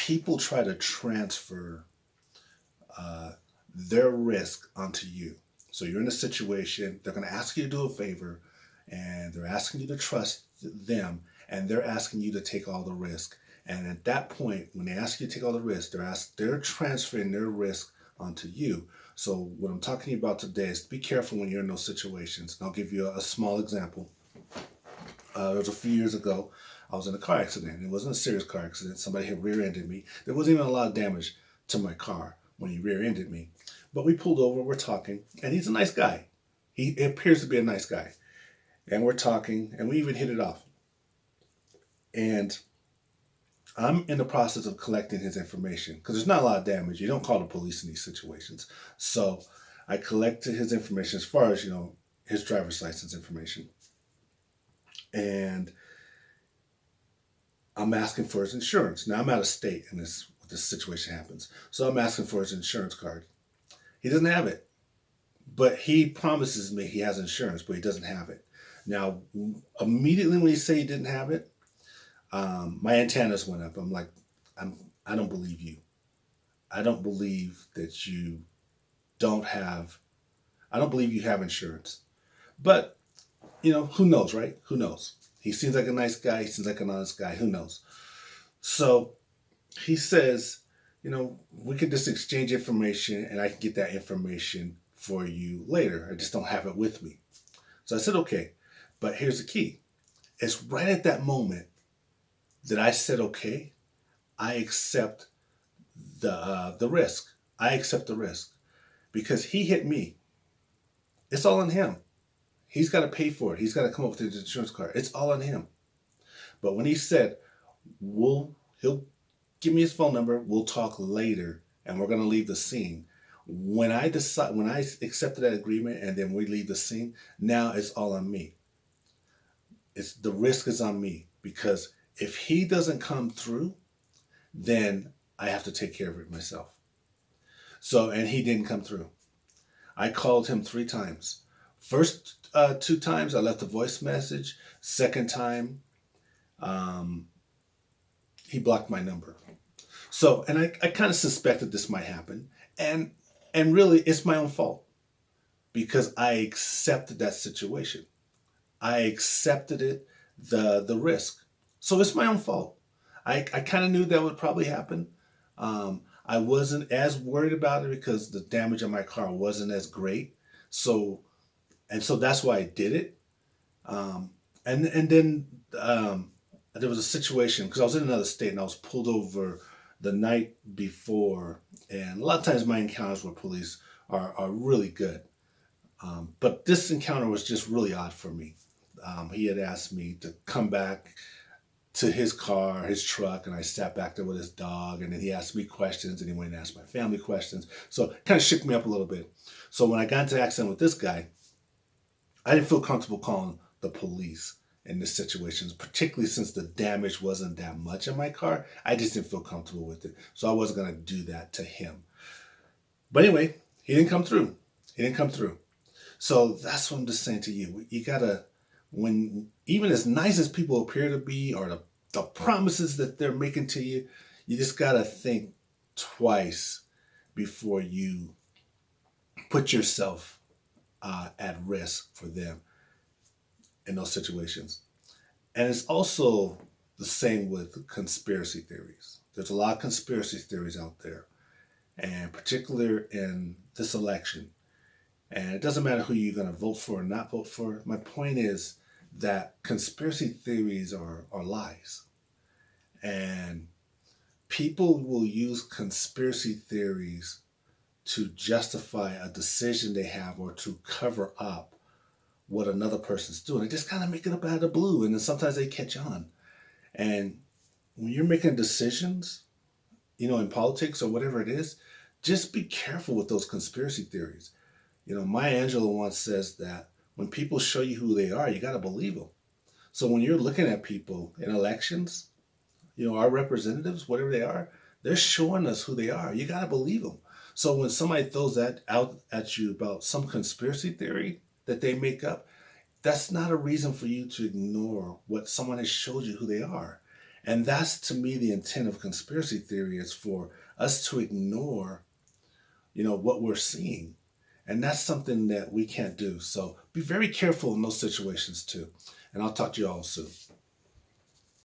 people try to transfer uh, their risk onto you. So you're in a situation, they're going to ask you to do a favor, and they're asking you to trust them, and they're asking you to take all the risk. And at that point, when they ask you to take all the risk, they're transferring their risk onto you. So what I'm talking about today is be careful when you're in those situations. And I'll give you a small example. It was a few years ago. I was in a car accident. It wasn't a serious car accident. Somebody had rear-ended me. There wasn't even a lot of damage to my car when he rear-ended me. But we pulled over, we're talking, and he's a nice guy. He appears to be a nice guy. And we're talking, and we even hit it off. And I'm in the process of collecting his information because there's not a lot of damage. You don't call the police in these situations. So I collected his information as far as, his driver's license information. And I'm asking for his insurance. Now I'm out of state in this situation happens. So I'm asking for his insurance card. He doesn't have it. But he promises me he has insurance, but he doesn't have it. Now, immediately when he said he didn't have it, my antennas went up. I'm like, I don't believe you. I don't believe that you don't have, I don't believe you have insurance. But, who knows, right? Who knows? He seems like a nice guy. He seems like an honest guy. Who knows? So he says, we could just exchange information and I can get that information for you later. I just don't have it with me. So I said, okay. But here's the key. It's right at that moment that I said, okay, I accept the risk. I accept the risk because he hit me. It's all on him. He's got to pay for it. He's got to come up with his insurance card. It's all on him. But when he said, he'll give me his phone number, we'll talk later, and we're going to leave the scene. When I accepted that agreement and then we leave the scene, now it's all on me. The risk is on me because if he doesn't come through, then I have to take care of it myself. So, and he didn't come through. I called him 3 times. First 2 times I left a voice message. Second time, he blocked my number. So, and I kind of suspected this might happen. And really, it's my own fault because I accepted that situation. I accepted it, the risk. So it's my own fault. I kind of knew that would probably happen. I wasn't as worried about it because the damage on my car wasn't as great. So that's why I did it. And then there was a situation because I was in another state and I was pulled over the night before. And a lot of times my encounters with police are really good. But this encounter was just really odd for me. He had asked me to come back to his car, his truck, and I sat back there with his dog, and then he asked me questions, and he went and asked my family questions. So it kind of shook me up a little bit. So when I got into the accident with this guy, I didn't feel comfortable calling the police in this situation, particularly since the damage wasn't that much in my car. I just didn't feel comfortable with it. So I wasn't going to do that to him. But anyway, he didn't come through. So that's what I'm just saying to you. You got to, when even as nice as people appear to be or the promises that they're making to you, you just got to think twice before you put yourself at risk for them in those situations. And it's also the same with conspiracy theories. There's a lot of conspiracy theories out there, and particularly in this election. And it doesn't matter who you're going to vote for or not vote for. My point is that conspiracy theories are lies. And people will use conspiracy theories to justify a decision they have or to cover up what another person's doing. They just kind of make it up out of the blue, and then sometimes they catch on. And when you're making decisions, in politics or whatever it is, just be careful with those conspiracy theories. Maya Angelou once says that when people show you who they are, you got to believe them. So when you're looking at people in elections, our representatives, whatever they are, they're showing us who they are. You got to believe them. So when somebody throws that out at you about some conspiracy theory that they make up, that's not a reason for you to ignore what someone has showed you who they are. And that's to me the intent of conspiracy theory is for us to ignore, what we're seeing. And that's something that we can't do. So be very careful in those situations too. And I'll talk to you all soon.